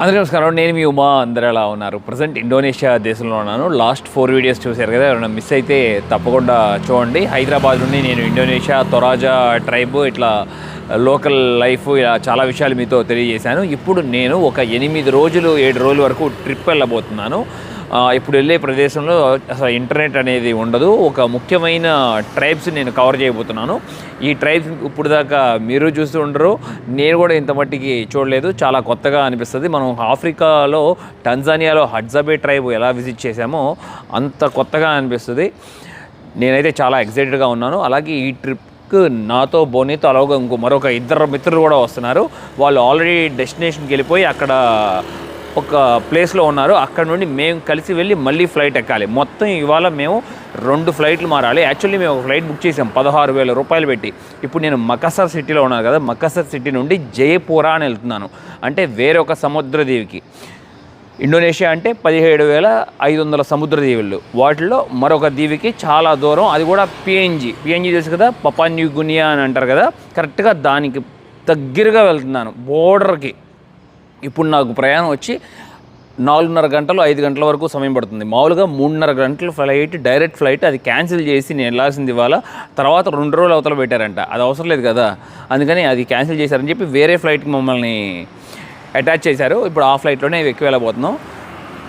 అందరికీ నమస్కారం. నేను మీ ఉమా. అందరూ ఎలా ఉన్నారు? ప్రజెంట్ ఇండోనేషియా దేశంలో ఉన్నాను. లాస్ట్ 4 వీడియోస్ చూశారు కదా, ఎవరైనా మిస్ అయితే తప్పకుండా చూడండి. హైదరాబాద్ నుండి నేను ఇండోనేషియా తొరాజా ట్రైబ్ ఇట్లా లోకల్ లైఫ్ ఇలా చాలా విషయాలు మీతో తెలియజేశాను. ఇప్పుడు నేను ఒక 8 రోజులు 7 రోజుల వరకు ట్రిప్ వెళ్ళబోతున్నాను. ఇప్పుడు వెళ్ళే ప్రదేశంలో అసలు ఇంటర్నెట్ అనేది ఉండదు. ఒక ముఖ్యమైన ట్రైబ్స్ నేను కవర్ చేయబోతున్నాను. ఈ ట్రైబ్స్ ఇప్పుడు దాకా మీరు చూస్తూ ఉండరు, నేను కూడా ఇంత మట్టికి చూడలేదు. చాలా కొత్తగా అనిపిస్తుంది. మనం ఆఫ్రికాలో టంజానియాలో హడ్జబే ట్రైబ్ ఎలా విజిట్ చేశామో అంత కొత్తగా అనిపిస్తుంది. నేనైతే చాలా ఎక్సైటెడ్గా ఉన్నాను. అలాగే ఈ ట్రిప్కి నాతో బోనీతో అలాగే మరొక 2 మిత్రులు కూడా వస్తున్నారు. వాళ్ళు ఆల్రెడీ డెస్టినేషన్కి వెళ్ళిపోయి అక్కడ ఒక ప్లేస్లో ఉన్నారు. అక్కడ నుండి మేము కలిసి వెళ్ళి మళ్ళీ ఫ్లైట్ ఎక్కాలి. మొత్తం ఇవాళ మేము 2 ఫ్లైట్లు మారాలి. యాక్చువల్లీ మేము ఒక ఫ్లైట్ బుక్ చేసాం 16,000 రూపాయలు పెట్టి. ఇప్పుడు నేను మకసర్ సిటీలో ఉన్నాను కదా, మకసర్ సిటీ నుండి జయపురా అని వెళ్తున్నాను. అంటే వేరొక సముద్ర దీవికి. ఇండోనేషియా అంటే 17,500 సముద్ర దీవులు, వాటిలో మరొక దీవికి చాలా దూరం. అది కూడా పిఎన్జీ తెలుసు కదా, పపా న్యూ గినియా అని అంటారు కదా, కరెక్ట్గా దానికి దగ్గరగా వెళ్తున్నాను, బోర్డర్కి. ఇప్పుడు నాకు ప్రయాణం వచ్చి 4:30 గంటలు 5 గంటల వరకు సమయం పడుతుంది. మామూలుగా 3:30 గంటల ఫ్లైట్, డైరెక్ట్ ఫ్లైట్. అది క్యాన్సిల్ చేసి నేను వెళ్ళాల్సింది ఇవాళ. తర్వాత 2 రోజులు అవతల పెట్టారంట. అది అవసరం లేదు కదా, అందుకని అది క్యాన్సిల్ చేశారని చెప్పి వేరే ఫ్లైట్కి మమ్మల్ని అటాచ్ చేశారు. ఇప్పుడు ఆ ఫ్లైట్లోనే ఎక్కి వెళ్ళబోతున్నాం.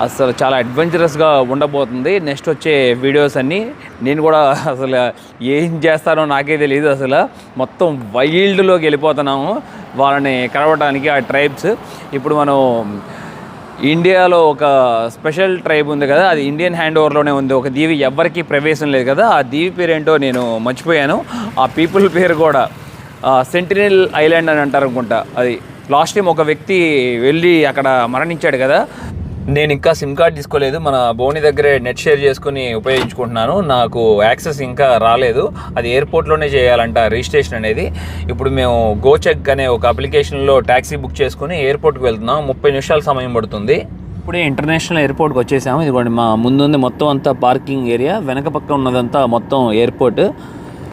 అసలు చాలా అడ్వెంచరస్గా ఉండబోతుంది. నెక్స్ట్ వచ్చే వీడియోస్ అన్నీ నేను కూడా అసలు ఏం చేస్తానో నాకే తెలియదు. అసలు మొత్తం వైల్డ్లోకి వెళ్ళిపోతున్నాము వాళ్ళని కలవడానికి, ఆ ట్రైబ్స్. ఇప్పుడు మనం ఇండియాలో ఒక స్పెషల్ ట్రైబ్ ఉంది కదా, అది ఇండియన్ హ్యాండ్ ఓవర్లోనే ఉంది. ఒక దీవి ఎవ్వరికీ ప్రవేశం లేదు కదా, ఆ దీవి పేరేంటో నేను మర్చిపోయాను. ఆ పీపుల్ పేరు కూడా సెంటినల్ ఐలాండ్ అని అంటారు అనుకుంటా. అది లాస్ట్ టైం ఒక వ్యక్తి వెళ్ళి అక్కడ మరణించాడు కదా. నేను ఇంకా సిమ్ కార్డ్ తీసుకోలేదు. మన బోని దగ్గరే నెట్ షేర్ చేసుకుని ఉపయోగించుకుంటున్నాను. నాకు యాక్సెస్ ఇంకా రాలేదు. అది ఎయిర్పోర్ట్లోనే చేయాలంట రిజిస్ట్రేషన్ అనేది. ఇప్పుడు మేము గోచెక్ అనే ఒక అప్లికేషన్లో ట్యాక్సీ బుక్ చేసుకుని ఎయిర్పోర్ట్కి వెళ్తున్నాం. 30 నిమిషాల సమయం పడుతుంది. ఇప్పుడే ఇంటర్నేషనల్ ఎయిర్పోర్ట్కి వచ్చేసాము. ఇదిగోండి మా ముందుంది మొత్తం అంతా పార్కింగ్ ఏరియా, వెనక పక్క ఉన్నదంతా మొత్తం ఎయిర్పోర్ట్.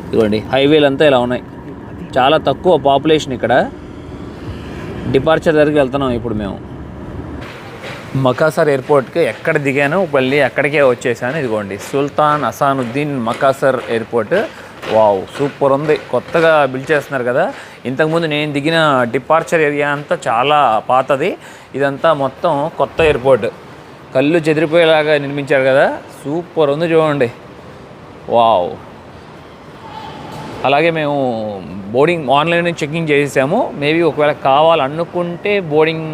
ఇదిగోండి హైవేలు అంతా ఇలా ఉన్నాయి. చాలా తక్కువ పాపులేషన్ ఇక్కడ. డిపార్చర్ దగ్గరికి వెళ్తున్నాం ఇప్పుడు మేము. మకాసర్ ఎయిర్పోర్ట్కి ఎక్కడ దిగాను మళ్ళీ అక్కడికే వచ్చేసాను. ఇదిగోండి సుల్తాన్ అసానుద్దీన్ మకాసర్ ఎయిర్పోర్ట్. వావ్, సూపర్ ఉంది. కొత్తగా బిల్డ్ చేస్తున్నారు కదా. ఇంతకుముందు నేను దిగిన డిపార్చర్ ఏరియా అంతా చాలా పాతది. ఇదంతా మొత్తం కొత్త ఎయిర్పోర్ట్. కళ్ళు చెదిరిపోయేలాగా నిర్మించారు కదా, సూపర్ ఉంది చూడండి. వావ్. అలాగే మేము బోర్డింగ్ ఆన్లైన్ చెకింగ్ చేసాము. మేబీ ఒకవేళ కావాలనుకుంటే బోర్డింగ్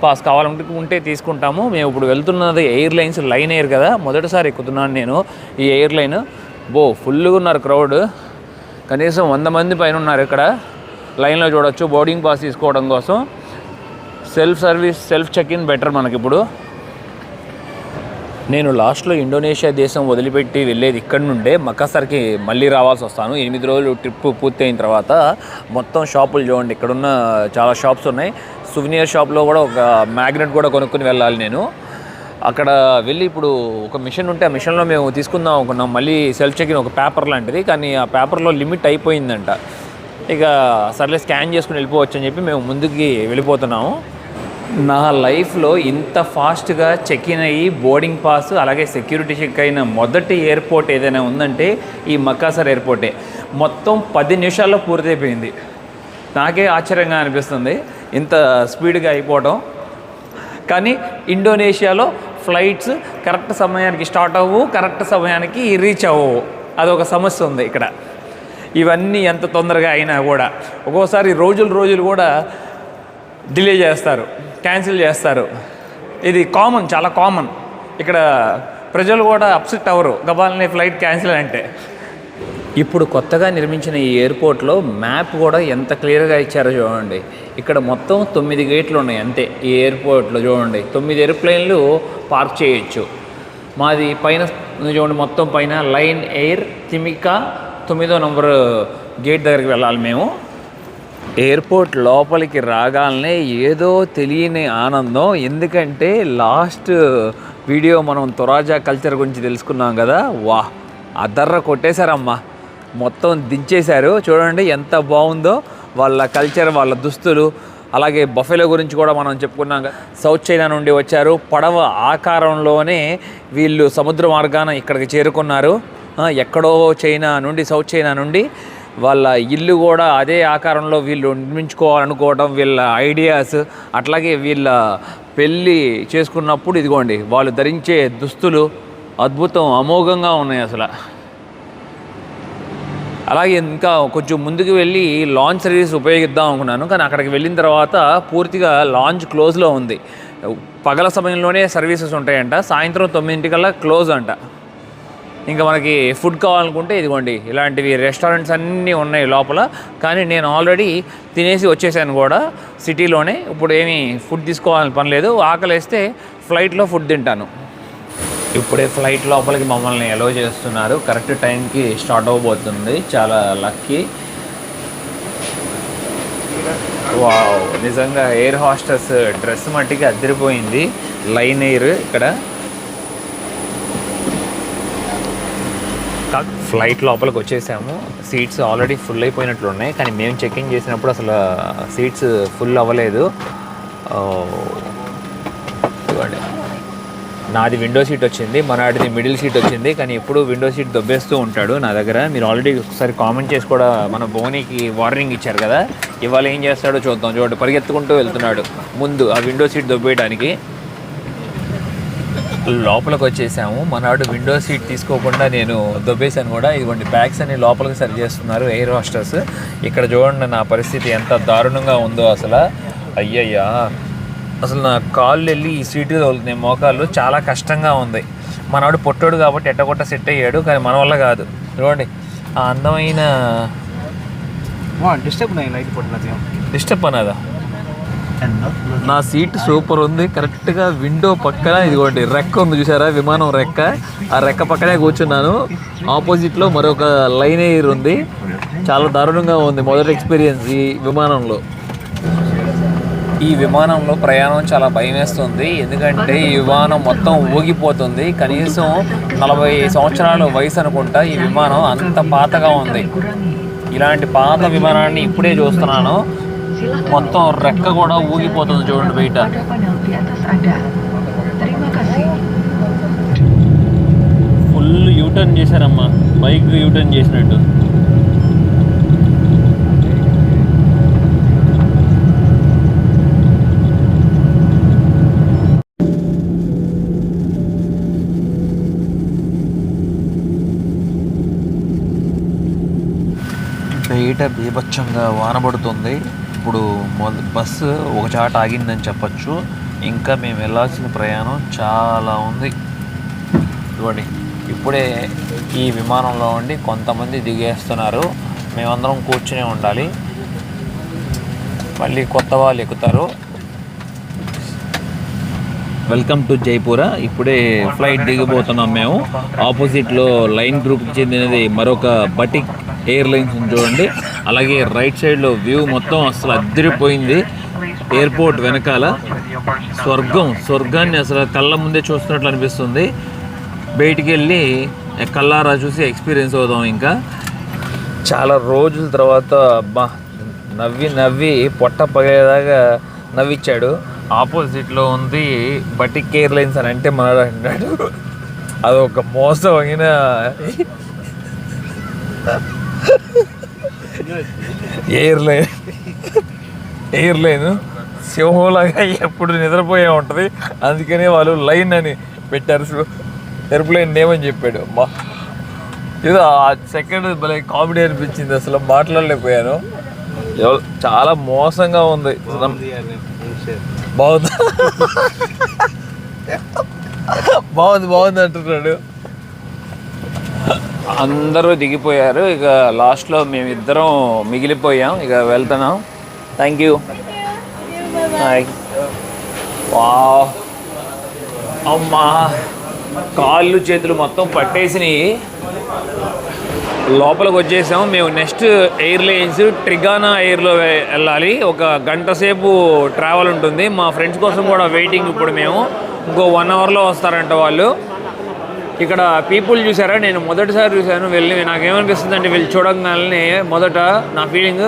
పాస్ కావాలనుకుంటే తీసుకుంటాము. మేము ఇప్పుడు వెళ్తున్నది ఎయిర్లైన్స్ లైన్ ఎయిర్ కదా, మొదటిసారి ఎక్కుతున్నాను నేను ఈ ఎయిర్లైన్. ఫుల్గా ఉన్నారు క్రౌడ్. కనీసం 100 మంది పైన ఉన్నారు ఇక్కడ లైన్లో చూడొచ్చు బోర్డింగ్ పాస్ తీసుకోవడం కోసం. Self service, self check in better మనకి ఇప్పుడు. నేను లాస్ట్లో ఇండోనేషియా దేశం వదిలిపెట్టి వెళ్ళేది ఇక్కడ నుండే మకసర్కి మళ్ళీ రావాల్సి వస్తాను. 8 రోజులు ట్రిప్ పూర్తయిన తర్వాత. మొత్తం షాపులు చూడండి, ఇక్కడున్న చాలా షాప్స్ ఉన్నాయి. సువెనీర్ షాప్లో కూడా ఒక మ్యాగ్నెట్ కూడా కొనుక్కొని వెళ్ళాలి నేను. అక్కడ వెళ్ళి ఇప్పుడు ఒక మిషన్ ఉంటే ఆ మిషన్లో మేము తీసుకుందాం అనుకున్నాం. మళ్ళీ సెల్ఫ్ చెక్ ఇన్ ఒక పేపర్ లాంటిది, కానీ ఆ పేపర్లో లిమిట్ అయిపోయిందంట. ఇక సర్లే స్కాన్ చేసుకుని వెళ్ళిపోవచ్చు అని చెప్పి మేము ముందుకి వెళ్ళిపోతున్నాము. నా లైఫ్లో ఇంత ఫాస్ట్గా చెక్ ఇన్ అయ్యి బోర్డింగ్ పాస్ అలాగే సెక్యూరిటీ చెక్ అయిన మొదటి ఎయిర్పోర్ట్ ఏదైనా ఉందంటే ఈ మకాసర్ ఎయిర్పోర్టే. మొత్తం 10 నిమిషాల్లో పూర్తయిపోయింది. నాకే ఆశ్చర్యంగా అనిపిస్తుంది ఇంత స్పీడ్గా అయిపోవడం. కానీ ఇండోనేషియాలో ఫ్లైట్స్ కరెక్ట్ సమయానికి స్టార్ట్ అవ్వవు, కరెక్ట్ సమయానికి రీచ్ అవ్వవు. అదొక సమస్య ఉంది ఇక్కడ. ఇవన్నీ ఎంత తొందరగా అయినా కూడా ఒక్కోసారి రోజులు కూడా డిలే చేస్తారు, క్యాన్సిల్ చేస్తారు. ఇది కామన్, చాలా కామన్. ఇక్కడ ప్రజలు కూడా అప్సెట్ అవ్వరు గబాల్ని ఫ్లైట్ క్యాన్సిల్ అంటే. ఇప్పుడు కొత్తగా నిర్మించిన ఈ ఎయిర్పోర్ట్లో మ్యాప్ కూడా ఎంత క్లియర్గా ఇచ్చారో చూడండి. ఇక్కడ మొత్తం 9 గేట్లు ఉన్నాయి అంతే. ఈ ఎయిర్పోర్ట్లో చూడండి 9 ఏరోప్లేన్లు పార్క్ చేయొచ్చు. మాది పైన చూడండి, మొత్తం పైన లైన్ ఎయిర్ తిమికా 9వ నంబర్ గేట్ దగ్గరికి వెళ్ళాలి మేము. ఎయిర్పోర్ట్ లోపలికి రాగానే ఏదో తెలియని ఆనందం. ఎందుకంటే లాస్ట్ వీడియో మనం తొరాజా కల్చర్ గురించి తెలుసుకున్నాం కదా. అదర్ర కొట్టేశారమ్మా, మొత్తం దించేశారు. చూడండి ఎంత బాగుందో వాళ్ళ కల్చర్, వాళ్ళ దుస్తులు, అలాగే బఫెలో గురించి కూడా మనం చెప్పుకున్నాం. సౌత్ చైనా నుండి వచ్చారు. పడవ ఆకారంలోనే వీళ్ళు సముద్ర మార్గాన ఇక్కడికి చేరుకున్నారు. ఎక్కడో చైనా నుండి, సౌత్ చైనా నుండి వాళ్ళ ఇల్లు కూడా అదే ఆకారంలో వీళ్ళు నిర్మించుకోవాలనుకోవడం వీళ్ళ ఐడియాస్. అట్లాగే వీళ్ళ పెళ్ళి చేసుకున్నప్పుడు ఇదిగోండి వాళ్ళు ధరించే దుస్తులు అద్భుతం, అమోఘంగా ఉన్నాయి అసలు. అలాగే ఇంకా కొంచెం ముందుకు వెళ్ళి లాంచ్ సర్వీస్ ఉపయోగిద్దాం అనుకున్నాను, కానీ అక్కడికి వెళ్ళిన తర్వాత పూర్తిగా లాంచ్ క్లోజ్లో ఉంది. పగల సమయంలోనే సర్వీసెస్ ఉంటాయంట, సాయంత్రం 9 క్లోజ్ అంట. ఇంకా మనకి ఫుడ్ కావాలనుకుంటే ఇదిగోండి ఇలాంటివి రెస్టారెంట్స్ అన్నీ ఉన్నాయి లోపల. కానీ నేను ఆల్రెడీ తినేసి వచ్చేసాను కూడా సిటీలోనే. ఇప్పుడు ఏమీ ఫుడ్ తీసుకోవాలని పని లేదు. ఆకలిస్తే ఫ్లైట్లో ఫుడ్ తింటాను. ఇప్పుడే ఫ్లైట్ లోపలికి మమ్మల్ని అలో చేస్తున్నారు. కరెక్ట్ టైంకి స్టార్ట్ అవ్వబోతుంది. చాలా లక్కీ. వావ్, నిజంగా ఎయిర్ హోస్టెస్ డ్రెస్ మట్టికి అదిరిపోయింది. లైన్ ఎయిర్ ఇక్కడ. ఫ్లైట్ లోపలికి వచ్చేసాము. సీట్స్ ఆల్రెడీ ఫుల్ అయిపోయినట్లు ఉన్నాయి, కానీ మేము చెక్ఇన్ చేసినప్పుడు అసలు సీట్స్ ఫుల్ అవ్వలేదు. నాది విండో సీట్ వచ్చింది, మనాడిది మిడిల్ సీట్ వచ్చింది. కానీ ఎప్పుడు విండో సీట్ దొబ్బేస్తూ ఉంటాడు నా దగ్గర. మీరు ఆల్రెడీ ఒకసారి కామెంట్ చేసి కూడా మన బోనీకి వార్నింగ్ ఇచ్చారు కదా, ఇవాళ ఏం చేస్తాడో చూద్దాం. చూడండి, పరిగెత్తుకుంటూ వెళ్తున్నాడు ముందు ఆ విండో సీట్ దొబ్బేయడానికి. లోపలికి వచ్చేసాము. మనాడు విండో సీట్ తీసుకోకుండా నేను దొబ్బేశాను కూడా. ఇదిగోండి బ్యాగ్స్ అన్ని లోపలికి సరి చేస్తున్నారు ఎయిర్ హోస్టర్స్. ఇక్కడ చూడండి నా పరిస్థితి ఎంత దారుణంగా ఉందో అసలు. అయ్యయ్యా, అసలు నా కాళ్ళు వెళ్ళి ఈ సీటు తగులుతున్నాయి, మోకాళ్ళు. చాలా కష్టంగా ఉంది. మనవాడు పొట్టోడు కాబట్టి ఎట్టగొట్ట సెట్ అయ్యాడు, కానీ మన వల్ల కాదు. చూడండి ఆ అందమైన డిస్టర్బ్ అన్నదా. నా సీట్ సూపర్ ఉంది. కరెక్ట్గా విండో పక్కన ఇదిగోండి రెక్క ఉంది చూసారా, విమానం రెక్క. ఆ రెక్క పక్కనే కూర్చున్నాను. ఆపోజిట్లో మరొక లైన్ ఎయిర్ ఉంది. చాలా దారుణంగా ఉంది మొదటి ఎక్స్పీరియన్స్ ఈ విమానంలో. ఈ విమానంలో ప్రయాణం చాలా భయం వేస్తుంది, ఎందుకంటే ఈ విమానం మొత్తం ఊగిపోతుంది. కనీసం 40 సంవత్సరాల వయసు అనుకుంటా ఈ విమానం, అంత పాతగా ఉంది. ఇలాంటి పాత విమానాన్ని ఇప్పుడే చూస్తున్నాను. మొత్తం రెక్క కూడా ఊగిపోతుంది చూడండి బయట. ఫుల్ యూటర్న్ చేశారమ్మా, బైక్ యూటర్న్ చేసినట్టు. బయట బీభత్సంగా వాన పడుతుంది. ఇప్పుడు బస్సు ఒక చాట ఆగిందని చెప్పచ్చు. ఇంకా మేము వెళ్ళాల్సిన ప్రయాణం చాలా ఉంది. ఇవ్వండి, ఇప్పుడే ఈ విమానంలో ఉండి కొంతమంది దిగేస్తున్నారు. మేమందరం కూర్చునే ఉండాలి. మళ్ళీ కొత్త వాళ్ళు ఎక్కుతారు. Welcome to Jaipur. ఇప్పుడే ఫ్లైట్ దిగిపోతున్నాం మేము. ఆపోజిట్లో లైన్ గ్రూప్కి చెందినది మరొక బటిక్ ఎయిర్లైన్స్ చూడండి. అలాగే రైట్ సైడ్లో వ్యూ మొత్తం అసలు అదిరిపోయింది. ఎయిర్పోర్ట్ వెనకాల స్వర్గాన్ని అసలు కళ్ళ ముందే చూస్తున్నట్లు అనిపిస్తుంది. బయటికి వెళ్ళి కళ్ళారా చూసి ఎక్స్పీరియన్స్ అవుదాం. ఇంకా చాలా రోజుల తర్వాత అబ్బా నవ్వి పొట్ట పగలేదాకా నవ్విచ్చాడు. ఆపోజిట్లో ఉంది బటిక్ ఎయిర్లైన్స్ అని అంటే మనడు అంటాడు. అదొక మోసమైన ఎయిర్లైన్ సింహంలాగా ఎప్పుడు నిద్రపోయే ఉంటుంది. అందుకనే వాళ్ళు లైన్ అని పెట్టారు. ఎయిర్ప్లేన్ నేమని చెప్పాడు. ఏదో ఆ సెకండ్ భలే కామెడీ అనిపించింది. అసలు మాట్లాడలేకపోయాను. చాలా మోసంగా ఉంది. బాగుంది అంటున్నాడు. అందరూ దిగిపోయారు. ఇక లాస్ట్లో మేమిద్దరం మిగిలిపోయాం. ఇక వెళ్తున్నాం. Thank you. హాయ్. వావ్, అమ్మా కాళ్ళు చేతులు మొత్తం పట్టేసినాయి. లోపలికి వచ్చేసాము మేము. నెక్స్ట్ ఎయిర్లైన్స్ ట్రిగానా ఎయిర్లో వెళ్ళాలి. ఒక గంట సేపు ట్రావెల్ ఉంటుంది. మా ఫ్రెండ్స్ కోసం కూడా వెయిటింగ్. ఇప్పుడు మేము ఇంకో 1 అవర్లో వస్తారంట వాళ్ళు. ఇక్కడ పీపుల్ చూసారా, నేను మొదటిసారి చూశాను. నాకేమనిపిస్తుంది అంటే వీళ్ళు చూడగానే మొదట నా ఫీలింగ్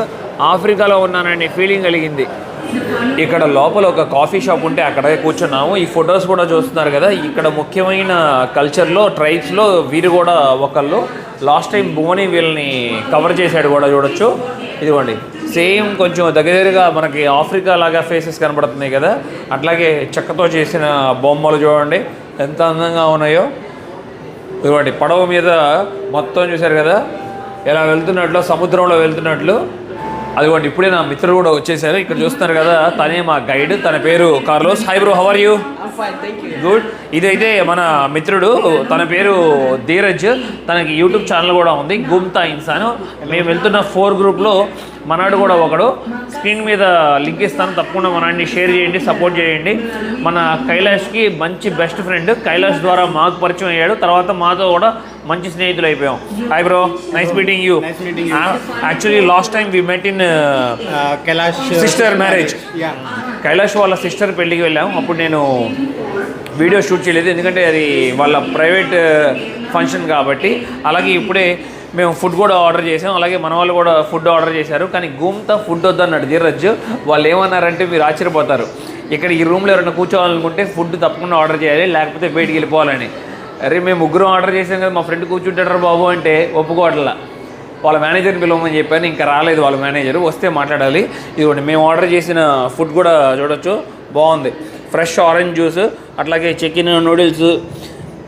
ఆఫ్రికాలో ఉన్నానని ఫీలింగ్ కలిగింది. ఇక్కడ లోపల ఒక కాఫీ షాప్ ఉంటే అక్కడే కూర్చున్నాము. ఈ ఫొటోస్ కూడా చూస్తున్నారు కదా, ఇక్కడ ముఖ్యమైన కల్చర్లో ట్రైబ్స్లో వీరు కూడా ఒకళ్ళు. లాస్ట్ టైం భువని వీళ్ళని కవర్ చేశాడు కూడా, చూడొచ్చు. ఇదిగోండి సేమ్ కొంచెం దగ్గరగా మనకి ఆఫ్రికా లాగా ఫేసెస్ కనబడుతున్నాయి కదా, అట్లాగే చెక్కతో చేసిన బొమ్మలు చూడండి ఎంత అందంగా ఉన్నాయో. ఇదిగోండి పడవ మీద మొత్తం చూశారు కదా ఎలా వెళ్తున్నట్లు, సముద్రంలో వెళ్తున్నట్లు. అదిగోండి ఇప్పుడే నా మిత్రుడు కూడా వచ్చేసారు. ఇక్కడ చూస్తున్నారు కదా, తనే మా గైడ్, తన పేరు Carlos. Hi bro, how are you? Good. ఇదైతే మన మిత్రుడు, తన పేరు ధీరజ్. తనకి యూట్యూబ్ ఛానల్ కూడా ఉంది, గుమ్తా ఇన్సాన్. మేము వెళ్తున్న 4 గ్రూప్లో మనవాడు కూడా ఒకడు. స్క్రీన్ మీద లింక్ ఇస్తాను, తప్పకుండా మనవాడిని షేర్ చేయండి, సపోర్ట్ చేయండి. మన కైలాష్కి మంచి బెస్ట్ ఫ్రెండ్. కైలాష్ ద్వారా మాకు పరిచయం అయ్యాడు, తర్వాత మాతో కూడా మంచి స్నేహితులు అయిపోయాం. Hi bro, nice meeting you. Actually last time we met in Kailash sister marriage. Kailash వాళ్ళ సిస్టర్ పెళ్ళికి వెళ్ళాం. అప్పుడు నేను వీడియో షూట్ చేయలేదు, ఎందుకంటే అది వాళ్ళ ప్రైవేట్ ఫంక్షన్ కాబట్టి. అలాగే ఇప్పుడే మేము ఫుడ్ కూడా ఆర్డర్ చేసాం, అలాగే మన వాళ్ళు కూడా ఫుడ్ ఆర్డర్ చేశారు. కానీ గుమ్తా ఫుడ్ వద్దన్నాడు ధీరజ్. వాళ్ళు ఏమన్నారంటే మీరు ఆశ్చర్యపోతారు, ఇక్కడ ఈ రూమ్లో ఎవరైనా కూర్చోవాలనుకుంటే ఫుడ్ తప్పకుండా ఆర్డర్ చేయాలి, లేకపోతే బయటికి వెళ్ళిపోవాలని. అరే మేము 3 ఆర్డర్ చేసాం కదా, మా ఫ్రెండ్ కూర్చుంటాడు బాబు అంటే ఒప్పుకోవట్లా. వాళ్ళ మేనేజర్ని పిలవమని చెప్పాను, ఇంకా రాలేదు వాళ్ళ మేనేజర్, వస్తే మాట్లాడాలి. ఇదిగోండి మేము ఆర్డర్ చేసిన ఫుడ్ కూడా చూడొచ్చు, బాగుంది. ఫ్రెష్ ఆరెంజ్ జ్యూస్, అట్లాగే చికెన్ నూడిల్స్,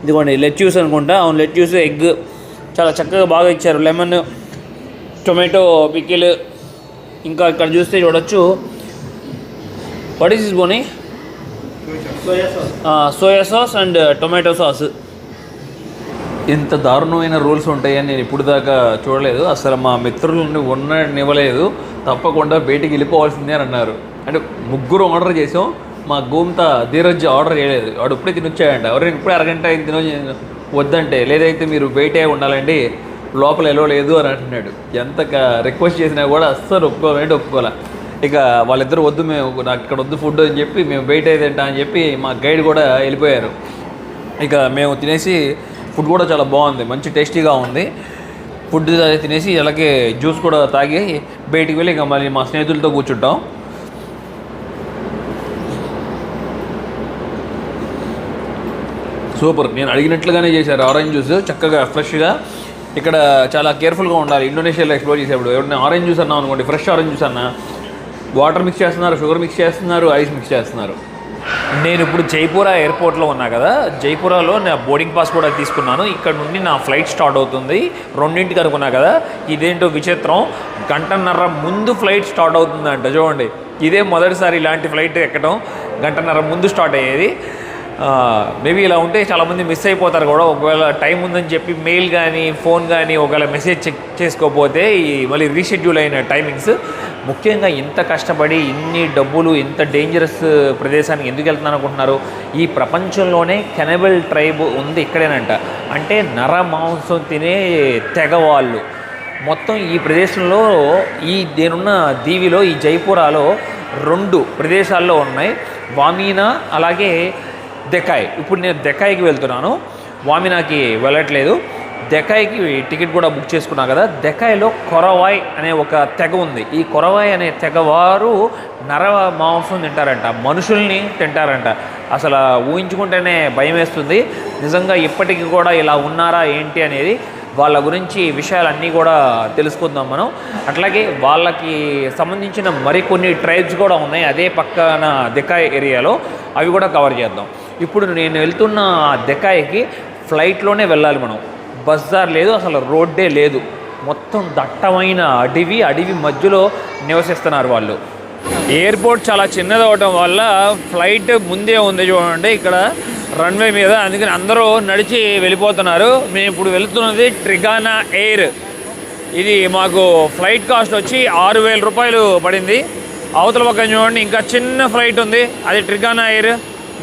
ఇదిగోండి లెట్యూస్ అనుకుంటా, అవును లెట్యూస్, ఎగ్ చాలా చక్కగా బాగా ఇచ్చారు. లెమన్, టొమాటో పికిల్, ఇంకా ఇక్కడ చూస్తే చూడొచ్చు. What is this Boney? Soya sauce and tomato sauce. ఇంత దారుణమైన రూల్స్ ఉంటాయని నేను ఇప్పుడు దాకా చూడలేదు. అసలు మా మిత్రులని ఉండనివ్వలేదు, తప్పకుండా బయటికి వెళ్ళిపోవాల్సిందే అని అన్నారు. అంటే 3 ఆర్డర్ చేసాం, మా గోమ్తా ధీరజ్ ఆర్డర్ చేయలేదు, వాడు ఇప్పుడే తినొచ్చాయంట. ఎవరైనా ఇప్పుడే అరగంట అయింది వద్దంటే, లేదైతే మీరు బయటే ఉండాలండి, లోపల ఎలా లేదు అని అంటున్నాడు. ఎంత రిక్వెస్ట్ చేసినా కూడా అస్సలు ఒప్పుకోలే. ఇక వాళ్ళిద్దరు వద్దు, మేము నాకు ఇక్కడ వద్దు ఫుడ్ అని చెప్పి మేము బయట తింటా అని చెప్పి మా గైడ్ కూడా వెళ్ళిపోయారు. ఇక మేము తినేసి, ఫుడ్ కూడా చాలా బాగుంది, మంచి టేస్టీగా ఉంది. ఫుడ్ తినేసి అలాగే జ్యూస్ కూడా తాగి బయటికి వెళ్ళి ఇక మళ్ళీ మా స్నేహితులతో కూర్చుంటాం. సూపర్, నేను అడిగినట్లుగానే చేశారు. ఆరెంజ్ జ్యూస్ చక్కగా ఫ్రెష్గా. ఇక్కడ చాలా కేర్ఫుల్గా ఉండాలి ఇండోనేషియాలో ఎక్స్ప్లోర్ చేసేప్పుడు. ఎవరైనా ఆరెంజ్ జ్యూస్ అన్నాం అనుకోండి, ఫ్రెష్ ఆరెంజ్ జ్యూస్ అన్నా, వాటర్ మిక్స్ చేస్తున్నారు, షుగర్ మిక్స్ చేస్తున్నారు, ఐస్ మిక్స్ చేస్తున్నారు. నేను ఇప్పుడు జైపూర్ ఎయిర్పోర్ట్లో ఉన్నా కదా, జైపూర్లో నా బోర్డింగ్ పాస్ కూడా తీసుకున్నాను. ఇక్కడ నుండి నా ఫ్లైట్ స్టార్ట్ అవుతుంది 2ంటికి అనుకున్నా కదా. ఇదేంటో విచిత్రం, 1.5 గంట ముందు ఫ్లైట్ స్టార్ట్ అవుతుందంట. చూడండి, ఇదే మొదటిసారి ఇలాంటి ఫ్లైట్ ఎక్కడం, 1.5 గంట ముందు స్టార్ట్ అయ్యేది. మేబీ ఇలా ఉంటే చాలామంది మిస్ అయిపోతారు కూడా. ఒకవేళ టైం ఉందని చెప్పి మెయిల్ కానీ ఫోన్ కానీ ఒకవేళ మెసేజ్ చెక్ చేసుకోకపోతే ఈ మళ్ళీ రీషెడ్యూల్ అయిన టైమింగ్స్. ముఖ్యంగా ఇంత కష్టపడి ఇన్ని డబ్బులు ఇంత డేంజరస్ ప్రదేశానికి ఎందుకు వెళ్తున్నాను అనుకుంటున్నారు? ఈ ప్రపంచంలోనే కెనబల్ ట్రైబ్ ఉంది ఇక్కడేనంట. అంటే నర మాంసం తినే తెగవాళ్ళు మొత్తం ఈ ప్రదేశంలో, నేనున్న దీవిలో, ఈ జైపూరాలో 2 ప్రదేశాల్లో ఉన్నాయి, వామీనా అలాగే దెకాయ్. ఇప్పుడు నేను దెకాయ్కి వెళ్తున్నాను, వామినాకి వెళ్ళట్లేదు. దెకాయ్కి టికెట్ కూడా బుక్ చేసుకున్నాను కదా. దెకాయ్లో కొరవాయ్ అనే ఒక తెగ ఉంది. ఈ కొరవాయ్ అనే తెగవారు నర మాంసం తింటారంట, మనుషుల్ని తింటారంట. అసలు ఊహించుకుంటేనే భయం వేస్తుంది. నిజంగా ఇప్పటికీ కూడా ఇలా ఉన్నారా ఏంటి అనేది, వాళ్ళ గురించి విషయాలన్నీ కూడా తెలుసుకుందాం మనం. అట్లాగే వాళ్ళకి సంబంధించిన మరికొన్ని ట్రైబ్స్ కూడా ఉన్నాయి అదే పక్కన దెకాయ్ ఏరియాలో, అవి కూడా కవర్ చేద్దాం. ఇప్పుడు నేను వెళ్తున్న దెకాయ్కి ఫ్లైట్లోనే వెళ్ళాలి మనం, బస్దార్ లేదు, అసలు రోడ్డే లేదు, మొత్తం దట్టమైన అడవి మధ్యలో నివసిస్తున్నారు వాళ్ళు. ఎయిర్పోర్ట్ చాలా చిన్నది అవడం వల్ల ఫ్లైట్ ముందే ఉంది చూడండి ఇక్కడ రన్వే మీద, అందుకని అందరూ నడిచి వెళ్ళిపోతున్నారు. మేము ఇప్పుడు వెళుతున్నది ట్రిగానా ఎయిర్. ఇది మాకు ఫ్లైట్ కాస్ట్ వచ్చి 6,000 రూపాయలు పడింది. అవతల పక్కన చూడండి ఇంకా చిన్న ఫ్లైట్ ఉంది, అది ట్రిగానా ఎయిర్.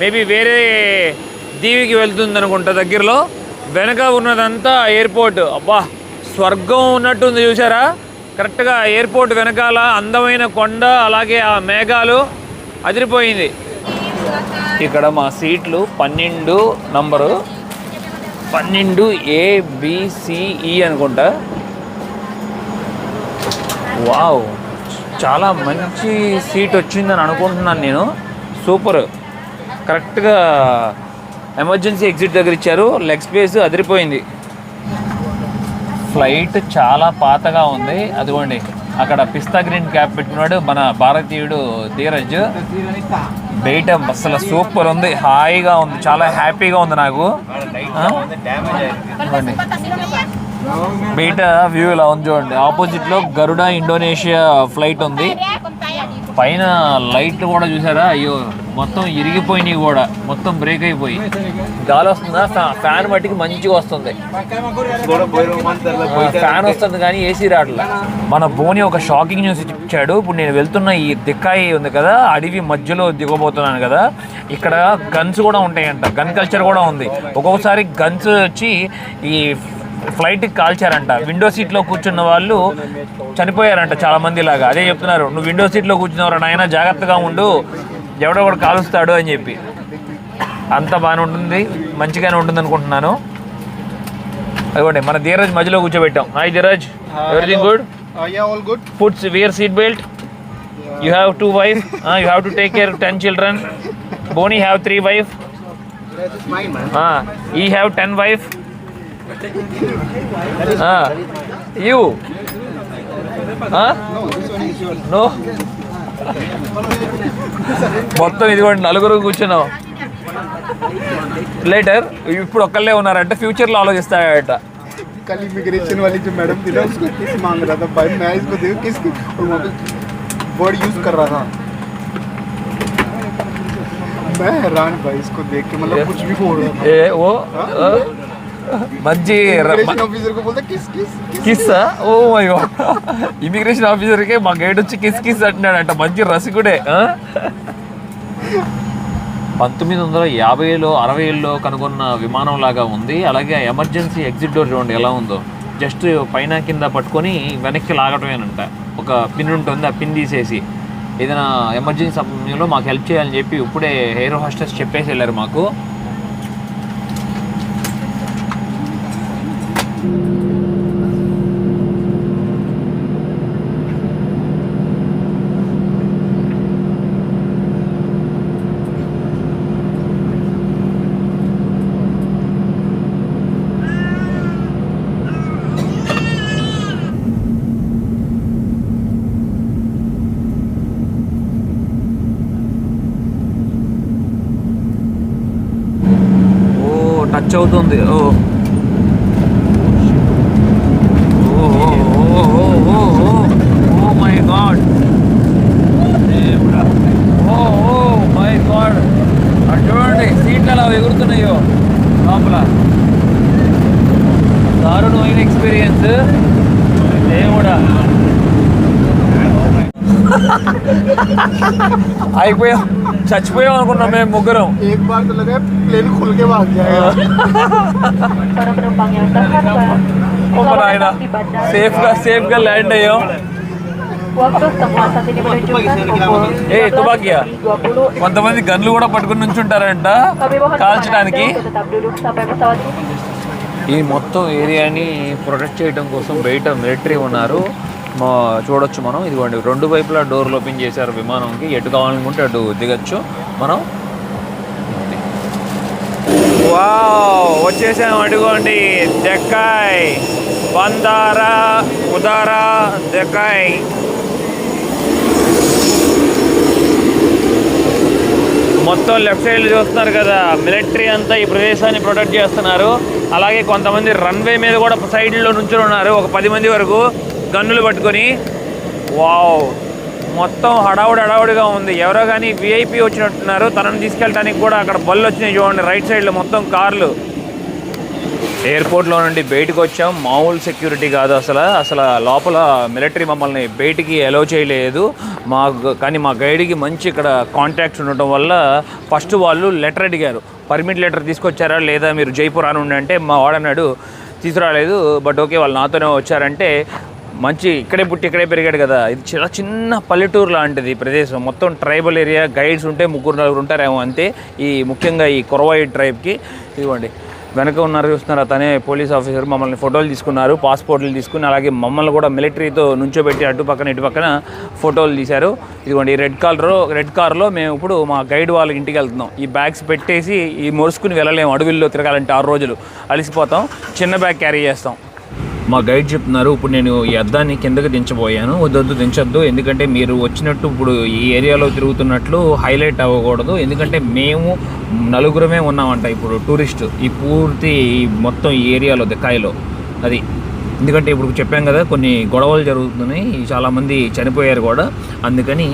మేబీ వేరే దీవికి వెళ్తుంది అనుకుంటా దగ్గరలో. వెనక ఉన్నదంతా ఎయిర్పోర్ట్. అబ్బా స్వర్గం ఉన్నట్టుంది చూసారా, కరెక్ట్గా ఎయిర్పోర్ట్ వెనకాల అందమైన కొండ, అలాగే ఆ మేఘాలు, అదిరిపోయింది. ఇక్కడ మా సీట్లు 12 నంబరు, 12 ABCE అనుకుంటా. వావ్, చాలా మంచి సీట్ వచ్చిందని అనుకుంటున్నాను నేను. సూపర్, కరెక్ట్గా ఎమర్జెన్సీ ఎగ్జిట్ దగ్గర ఇచ్చారు. లెగ్ స్పేస్ అదిరిపోయింది. ఫ్లైట్ చాలా పాతగా ఉంది. అదిగోండి అక్కడ పిస్తా గ్రీన్ క్యాప్ పెట్టుకున్నాడు మన భారతీయుడు ధీరజ్. బయట అసలు సూపర్ ఉంది, హాయిగా ఉంది, చాలా హ్యాపీగా ఉంది నాకు. బయట వ్యూ ఇలా ఉంది చూడండి. ఆపోజిట్లో గరుడ ఇండోనేషియా ఫ్లైట్ ఉంది. పైన లైట్లు కూడా చూసారా, అయ్యో మొత్తం ఇరిగిపోయినాయి కూడా, మొత్తం బ్రేక్ అయిపోయి. గాలి వస్తుందా? ఫ్యాన్ మట్టికి మంచిగా వస్తుంది. ఫ్యాన్ వస్తుంది కానీ ఏసీ రావట్లా. మన బోని ఒక షాకింగ్ న్యూస్ ఇచ్చాడు. ఇప్పుడు నేను వెళ్తున్న ఈ దిక్కాయి ఉంది కదా, అడవి మధ్యలో దిగబోతున్నాను కదా, ఇక్కడ గన్స్ కూడా ఉంటాయంట. గన్ కల్చర్ కూడా ఉంది. ఒక్కొక్కసారి గన్స్ వచ్చి ఈ ఫ్లైట్కి కాల్చారంట. విండో సీట్లో కూర్చున్న వాళ్ళు చనిపోయారంట చాలా మంది లాగా. అదే చెప్తున్నారు, నువ్వు విండో సీట్లో కూర్చున్నవారు నాయన జాగ్రత్తగా ఉండు, ఎవడో కూడా కాలుస్తాడు అని చెప్పి. అంతా బాగానే ఉంటుంది, మంచిగానే ఉంటుంది అనుకుంటున్నాను. అదిగోండి మన ధీరజ్ మధ్యలో కూర్చోబెట్టాం. Hi Dheeraj, everything good? Foods wear seat belt. You have 2 wives. You have to take care of 10 children. Boni have 3 wives. He have 10 wives. You? No. మొత్తం ఇదిగోండి నలుగురు కూర్చున్నావు. లేటర్ ఇప్పుడు ఒక్కళ్ళే ఉన్నారంటే ఫ్యూచర్లో ఆలోచిస్తాడట. कल इमिग्रेशन वाली जो मैडम थी ना उसको किस मांग रहा था भाई, मैं इसको देखो किस वर्ड यूज कर रहा था. मैं हैरान भाई इसको देख के, मतलब कुछ भी बोल रहा था. वो మంచి इमिग्रेशन ऑफिसर को बोलता kiss kiss kiss. Oh my god, immigration ఆఫీసర్కే మా గైడ్ వచ్చి కిస్ కిస్ అంటున్నాడంట. మంచి రసికుడే. 1950లో 60లో కనుగొన్న విమానం లాగా ఉంది. అలాగే ఎమర్జెన్సీ ఎగ్జిట్ డోర్ చూడండి ఎలా ఉందో. జస్ట్ పైన కింద పట్టుకొని వెనక్కి లాగటమేనంట. ఒక పిన్ ఉంటుంది, ఆ పిన్ తీసేసి ఏదైనా ఎమర్జెన్సీ సమయంలో మాకు హెల్ప్ చేయాలని చెప్పి ఇప్పుడే ఎయిర్ హోస్టెస్ చెప్పేసి వెళ్ళారు మాకు. టచ్ అవుతుంది. Oh my god, oh my god, అటు చూడండి సీట్లు అలా ఎగురుతున్నాయో లోపల. దారుణమైన ఎక్స్పీరియన్స్ దేవుడా. అయిపోయాం, చచ్చిపోయాం అనుకున్నాం మేము ముగ్గురం. एक बार तो लगा प्लेन खुल के भाग जाएगा. ఆయన సేఫ్గా ల్యాండ్ అయ్యాం. ఏ తుపాకియా, కొంతమంది గన్లు కూడా పట్టుకుని నుంచుంటారంట కాల్చడానికి. ఈ మొత్తం ఏరియాని ప్రొటెక్ట్ చేయడం కోసం బయట మిలిటరీ ఉన్నారు. చూడొచ్చు మనం. ఇదిగోండి 2 వైపులా డోర్లు ఓపెన్ చేశారు విమానంకి. ఎటు కావాలనుకుంటే అటు దిగచ్చు మనం. వావ్, వచ్చేసాం. అడుగోండి దెక్కాయ్, బందారా ఉదారా దెక్కాయ్. మొత్తం లెఫ్ట్ సైడ్ చూస్తున్నారు కదా, మిలిటరీ అంతా ఈ ప్రదేశాన్ని ప్రొటెక్ట్ చేస్తున్నారు. అలాగే కొంతమంది రన్వే మీద కూడా సైడ్లో నుంచుని ఉన్నారు, ఒక 10 మంది వరకు గన్నులు పట్టుకొని. వావ్, మొత్తం హడావుడిగా ఉంది. ఎవరో కానీ విఐపి వచ్చినట్టున్నారు. తనను తీసుకెళ్ళడానికి కూడా అక్కడ బళ్ళు వచ్చినాయి చూడండి రైట్ సైడ్లో, మొత్తం కార్లు. ఎయిర్పోర్ట్లో నుండి బయటకు వచ్చాం. మామూలు సెక్యూరిటీ కాదు అసలు లోపల మిలిటరీ మమ్మల్ని బయటికి అలౌ చేయలేదు. కానీ మా గైడ్కి మంచి ఇక్కడ కాంటాక్ట్స్ ఉండటం వల్ల ఫస్ట్ వాళ్ళు లెటర్ అడిగారు. పర్మిట్ లెటర్ తీసుకొచ్చారా లేదా, మీరు జైపూర్ అని ఉండంటే మా వాడన్నాడు తీసుకురాలేదు, బట్ ఓకే వాళ్ళు నాతోనే వచ్చారంటే. మంచి ఇక్కడే పుట్టి ఇక్కడే పెరిగాడు కదా. ఇది చాలా చిన్న పల్లెటూరు లాంటిది ప్రదేశం. మొత్తం ట్రైబల్ ఏరియా. గైడ్స్ ఉంటే 3-4 ఉంటారేమో అంతే. ఈ ముఖ్యంగా ఈ కొరవాయి ట్రైబ్కి. ఇదిగోండి వెనక ఉన్నారు చూస్తున్నారు, తనే పోలీస్ ఆఫీసర్. మమ్మల్ని ఫోటోలు తీసుకున్నారు, పాస్పోర్ట్లు తీసుకుని, అలాగే మమ్మల్ని కూడా మిలిటరీతో నుంచోబెట్టి అటు పక్కన ఇటు పక్కన ఫోటోలు తీశారు. ఇదిగోండి రెడ్ కార్లో మేము ఇప్పుడు మా గైడ్ వాళ్ళ ఇంటికి వెళ్తున్నాం. ఈ బ్యాగ్స్ పెట్టేసి ఈ మొరుసుకుని వెళ్ళలేము, అడవుల్లో తిరగాలంటే 6 రోజులు అలసిపోతాం. చిన్న బ్యాగ్ క్యారీ చేస్తాం. మా గైడ్ చెప్తున్నారు, ఇప్పుడు నేను ఈ అద్దాన్ని కిందకి దించబోయాను, వద్దు దించొద్దు, ఎందుకంటే మీరు వచ్చినట్టు ఇప్పుడు ఈ ఏరియాలో తిరుగుతున్నట్లు హైలైట్ అవ్వకూడదు, ఎందుకంటే మేము 4 ఉన్నామంట ఇప్పుడు టూరిస్ట్ ఈ పూర్తి మొత్తం ఈ ఏరియాలో దెక్కాయిలో. అది ఎందుకంటే ఇప్పుడు చెప్పాం కదా, కొన్ని గొడవలు జరుగుతున్నాయి, చాలామంది చనిపోయారు కూడా, అందుకని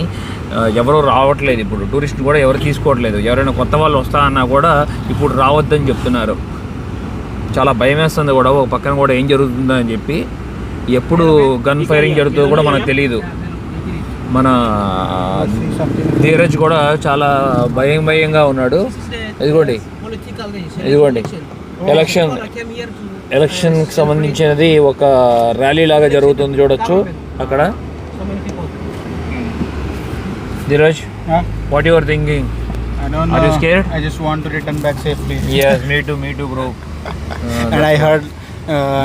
ఎవరూ రావట్లేదు. ఇప్పుడు టూరిస్ట్ కూడా ఎవరు తీసుకోవట్లేదు. ఎవరైనా కొత్త వాళ్ళు వస్తా అన్నా కూడా ఇప్పుడు రావద్దని చెప్తున్నారు. చాలా భయం వేస్తుంది కూడా, ఒక పక్కన కూడా ఏం జరుగుతుందో అని చెప్పి. ఎప్పుడు గన్ ఫైరింగ్ జరుగుతుందో కూడా మనకు తెలియదు. మన ధీరజ్ కూడా చాలా భయంగా ఉన్నాడు. ఇదిగోండి ఎలక్షన్కి సంబంధించినది ఒక ర్యాలీ లాగా జరుగుతుంది, చూడొచ్చు అక్కడ. Dheeraj, what you are thinking? I don't know. Are you scared? I just want to return back safely. Yes, me too, bro. And I heard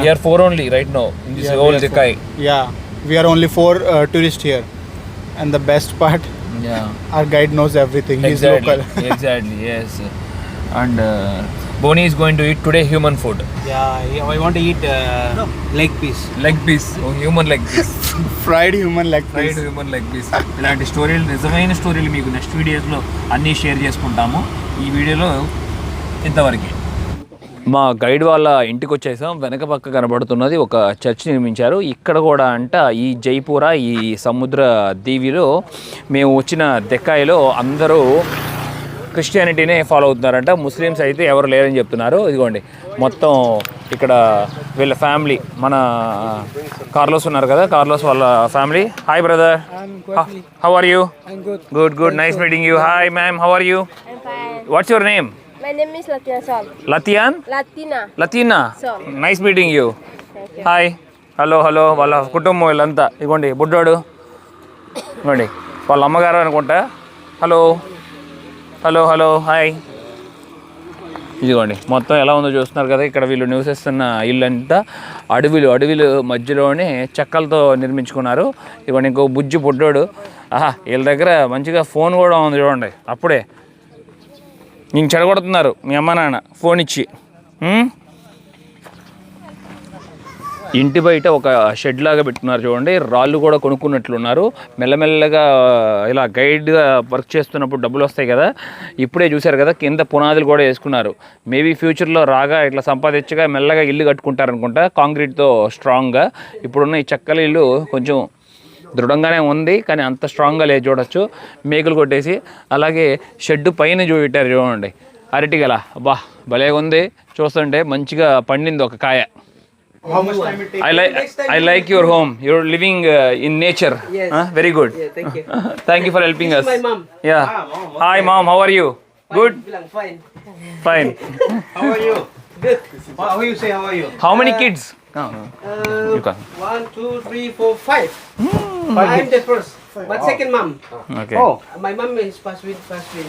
we are 4 only right now in this whole Dekai. Yeah, we are only 4 tourists here, and the best part, our guide knows everything. He's local. Exactly, yes. And Boni is going to eat today human food. Yeah, I want to eat leg piece. Oh, human leg piece. Fried human leg piece. Fried human leg piece. ఇలాంటి స్టోరీలు, నిజమైన స్టోరీలు మీకు next వీడియోస్లో అన్నీ share చేసుకుంటాము. ఈ వీడియోలో ఇంతవరకు. మా గైడ్ వాళ్ళ ఇంటికి వచ్చేసాం. వెనక పక్క కనబడుతున్నది ఒక చర్చ్ నిర్మించారు. ఇక్కడ కూడా అంట ఈ జైపూర ఈ సముద్ర దీవిలో మేము వచ్చిన దెక్కాయిలో అందరూ క్రిస్టియానిటీనే ఫాలో అవుతున్నారంట. ముస్లిమ్స్ అయితే ఎవరు లేరని చెప్తున్నారు. ఇదిగోండి మొత్తం ఇక్కడ వీళ్ళ ఫ్యామిలీ, మన కార్లోస్ ఉన్నారు కదా, కార్లోస్ వాళ్ళ family. Hi brother, how are you? Good, nice meeting you. Hi ma'am, how are you? What's your name? My name is Latina Sol. Latina. Nice meeting you. Hi, hello. వాళ్ళ కుటుంబం వీళ్ళంతా. ఇదిగోండి బుడ్డోడు, ఇదిగోండి వాళ్ళ అమ్మగారు అనుకుంటా. Hello hi. ఇదిగోండి మొత్తం ఎలా ఉందో చూస్తున్నారు కదా. ఇక్కడ వీళ్ళు నివసిస్తున్న ఇల్లంతా అడవిలు మధ్యలోనే చెక్కలతో నిర్మించుకున్నారు. ఇదిగోండి ఇంకో బుజ్జి బుడ్డోడు. వీళ్ళ దగ్గర మంచిగా ఫోన్ కూడా ఉంది చూడండి. అప్పుడే నేను చెడగొడుతున్నారు మీ అమ్మ నాన్న ఫోన్ ఇచ్చి. ఇంటి బయట ఒక షెడ్ లాగా పెట్టుకున్నారు చూడండి. రాళ్ళు కూడా కొనుక్కున్నట్లున్నారు. మెల్లమెల్లగా ఇలా గైడ్గా వర్క్ చేస్తున్నప్పుడు డబ్బులు వస్తాయి కదా, ఇప్పుడే చూశారు కదా కింద పునాదులు కూడా వేసుకున్నారు. మేబీ ఫ్యూచర్లో రాగా ఇట్లా సంపాదించగా మెల్లగా ఇల్లు కట్టుకుంటారనుకుంటా, కాంక్రీట్తో స్ట్రాంగ్గా. ఇప్పుడున్న ఈ చెక్కల ఇల్లు కొంచెం దృఢంగానే ఉంది, కానీ అంత స్ట్రాంగ్గా లేదు. చూడొచ్చు మేకులు కొట్టేసి. అలాగే షెడ్ పైన చూపెట్టారు చూడండి అరటిగల. అబ్బా భలేగా ఉంది, చూస్తుంటే మంచిగా పండింది ఒక కాయ. How much time it takes? I like your home. You're living in nature. Yes. Very good. Yeah, thank you. Thank you for helping This us. is my mom. Yeah. Hi mom, how are you? Good. Fine. Fine. How are you? Good. How you say how are you? How many kids? You can. 1, 2, 3, 4, 5. I'm the first, but second mom. Okay. Oh, My mom is passed with.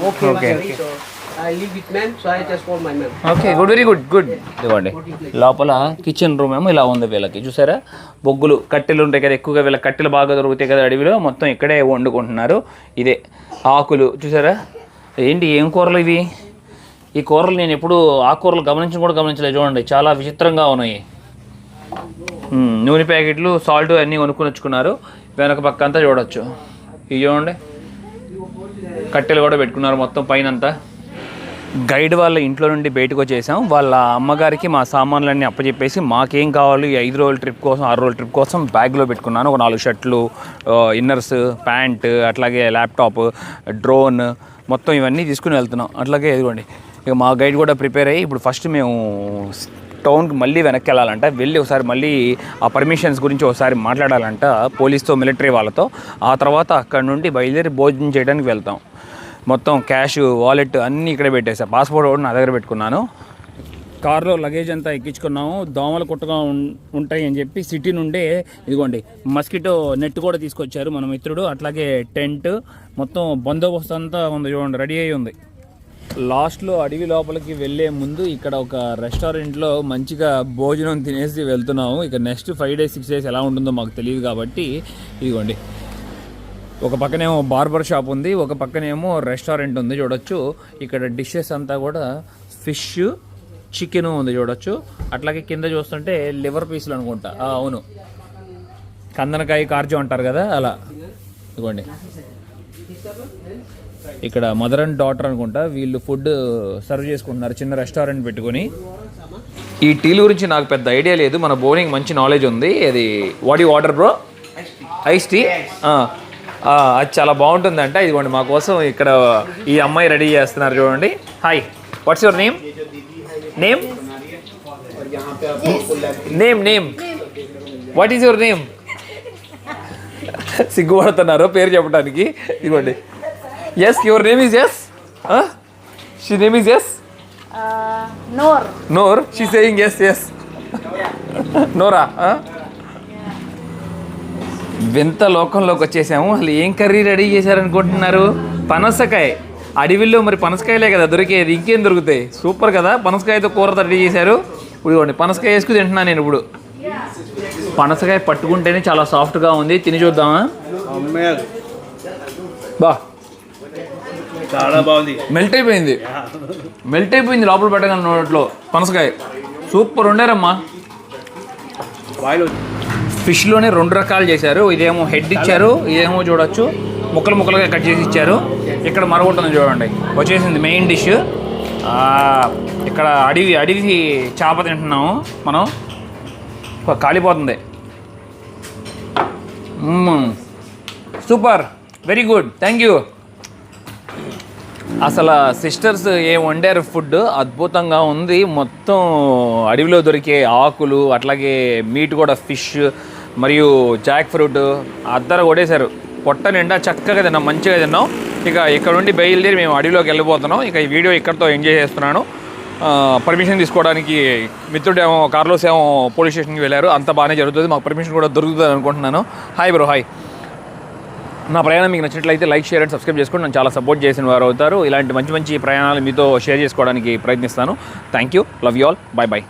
Okay. So I live with men, so I just call my mom. Okay good, very good. ఇదిగోండి లోపల kitchen room ఏమో ఇలా ఉంది వీళ్ళకి. చూసారా బొగ్గులు కట్టెలు ఉంటాయి కదా, ఎక్కువగా వీళ్ళ కట్టెలు బాగా దొరుకుతాయి కదా అడవిలో, మొత్తం ఇక్కడే వండుకుంటున్నారు. ఇదే ఆకులు చూసారా. ఏంటి ఏం కూరలు ఇవి? ఈ కూరలు నేను ఎప్పుడు ఆకుకూరలు గమనించలేదు చూడండి, చాలా విచిత్రంగా ఉన్నాయి. నూనె ప్యాకెట్లు, సాల్ట్ అన్నీ కొనుక్కొని వచ్చుకున్నారు. వెనక పక్క అంతా చూడొచ్చు. ఇవి చూడండి కట్టెలు కూడా పెట్టుకున్నారు మొత్తం పైనంతా. గైడ్ వాళ్ళ ఇంట్లో నుండి బయటకు వచ్చేసాం. వాళ్ళ అమ్మగారికి మా సామాన్లన్నీ అప్పచెప్పేసి మాకేం కావాలి 5 రోజుల ట్రిప్ కోసం 6 రోజుల ట్రిప్ కోసం బ్యాగ్లో పెట్టుకున్నాను. ఒక 4 షర్ట్లు, ఇన్నర్స్, ప్యాంట్, అట్లాగే ల్యాప్టాప్, డ్రోన్, మొత్తం ఇవన్నీ తీసుకుని వెళ్తున్నాం. అట్లాగే ఇదిగోండి ఇక మా గైడ్ కూడా ప్రిపేర్ అయ్యి ఇప్పుడు ఫస్ట్ మేము టౌన్కి మళ్ళీ వెనక్కి వెళ్ళాలంట. వెళ్ళి ఒకసారి మళ్ళీ ఆ పర్మిషన్స్ గురించి ఒకసారి మాట్లాడాలంట పోలీస్తో, మిలిటరీ వాళ్ళతో. ఆ తర్వాత అక్కడ నుండి బయలుదేరి భోజనం చేయడానికి వెళ్తాం. మొత్తం క్యాష్, వాలెట్ అన్నీ ఇక్కడే పెట్టేసా. పాస్పోర్ట్ కూడా నా దగ్గర పెట్టుకున్నాను. కార్లో లగేజ్ అంతా ఎక్కించుకున్నాము. దోమలు కుట్టగా ఉంటాయి అని చెప్పి సిటీ నుండే ఇదిగోండి మస్కిటో నెట్ కూడా తీసుకొచ్చారు మన మిత్రుడు. అట్లాగే టెంట్, మొత్తం బందోబస్తు అంతా ఉంది చూడండి, రెడీ అయ్యి ఉంది. లాస్ట్లో అడవి లోపలికి వెళ్ళే ముందు ఇక్కడ ఒక రెస్టారెంట్లో మంచిగా భోజనం తినేసి వెళ్తున్నాము. ఇక నెక్స్ట్ 5 days 6 days ఎలా ఉంటుందో మాకు తెలియదు కాబట్టి ఇదిగోండి, ఒక పక్కనేమో బార్బర్ షాప్ ఉంది, ఒక పక్కనేమో రెస్టారెంట్ ఉంది చూడొచ్చు. ఇక్కడ డిషెస్ అంతా కూడా ఫిష్, చికెన్ ఉంది చూడొచ్చు. అట్లాగే కింద చూస్తుంటే లివర్ పీసులు అనుకుంటా, అవును, కందనకాయ కార్జో అంటారు కదా అలా. ఇదిగోండి, ఇక్కడ మదర్ అండ్ డాటర్ అనుకుంటా వీళ్ళు ఫుడ్ సర్వ్ చేసుకుంటున్నారు చిన్న రెస్టారెంట్ పెట్టుకొని. ఈ టీల గురించి నాకు పెద్ద ఐడియా లేదు, మన బోనింగ్ మంచి నాలెడ్జ్ ఉంది. అది what you order bro? Ice tea. అది చాలా బాగుంటుందంట. ఇదిగోండి మా కోసం ఇక్కడ ఈ అమ్మాయి రెడీ చేస్తున్నారు చూడండి. Hi, what's your name? Name name name what is your name? సిగ్గుపడుతున్నారు పేరు చెప్పడానికి. ఇదిగోండి, yes, your name is yes? She name is yes? Noor. Noor, she's saying yes, yes. Nora. వింత లోకంలోకి వచ్చేసాము. అసలు ఏం కర్రీ రెడీ చేశారనుకుంటున్నారు? పనసకాయ. అడవిలో మరి పనసకాయలే కదా దొరికేది, ఇంకేం దొరుకుతాయి? సూపర్ కదా, పనసకాయతో కూర రెడీ చేశారు. ఇప్పుడు ఇవ్వండి, పనసకాయ వేసుకుని తింటున్నాను నేను ఇప్పుడు. పనసకాయ పట్టుకుంటేనే చాలా సాఫ్ట్గా ఉంది, తిని చూద్దామా? బా, చాలా బాగుంది. మెల్ట్ అయిపోయింది లోపల పెట్టగలను నోట్లో. పనసకాయ సూపర్ ఉండారమ్మా. ఫిష్లోనే 2 రకాలు చేశారు. ఇదేమో హెడ్ ఇచ్చారు, ఇదేమో చూడొచ్చు ముక్కలు ముక్కలుగా కట్ చేసి ఇచ్చారు. ఇక్కడ మరొకటి ఉంది చూడండి, వచ్చేసింది మెయిన్ డిష్. ఇక్కడ అడవి చేప తింటున్నాము మనం, కాలిపోతుంది. Super, very good, thank you. అసలు సిస్టర్స్ ఏం వండారు ఫుడ్, అద్భుతంగా ఉంది. మొత్తం అడవిలో దొరికే ఆకులు, అట్లాగే మీట్ కూడా ఫిష్ మరియు జాక్ ఫ్రూట్ అద్దరు కొట్టేశారు. పొట్ట నిండా చక్కగా తిన్నాం, మంచిగా తిన్నాం. ఇక ఇక్కడ నుండి బయలుదేరి మేము అడవిలోకి వెళ్ళిపోతున్నాం. ఇక ఈ వీడియో ఇక్కడితో ఎంజాయ్ చేస్తున్నాను. పర్మిషన్ తీసుకోవడానికి మిత్రుడేమో కార్లోస్ ఏమో పోలీస్ స్టేషన్కి వెళ్ళారు. అంత బాగానే జరుగుతుంది, మాకు పర్మిషన్ కూడా దొరుకుతుంది అనుకుంటున్నాను. Hi bro, hi. నా ప్రయాణం మీకు నచ్చినట్లయితే లైక్, షేర్ అండ్ సబ్స్క్రైబ్ చేసుకోండి. నన్ను చాలా సపోర్ట్ చేసిన వారు అవుతారు. ఇలాంటి మంచి మంచి ప్రయాణాలు మీతో షేర్ చేసుకోవడానికి ప్రయత్నిస్తాను. Thank you, love you all, bye bye.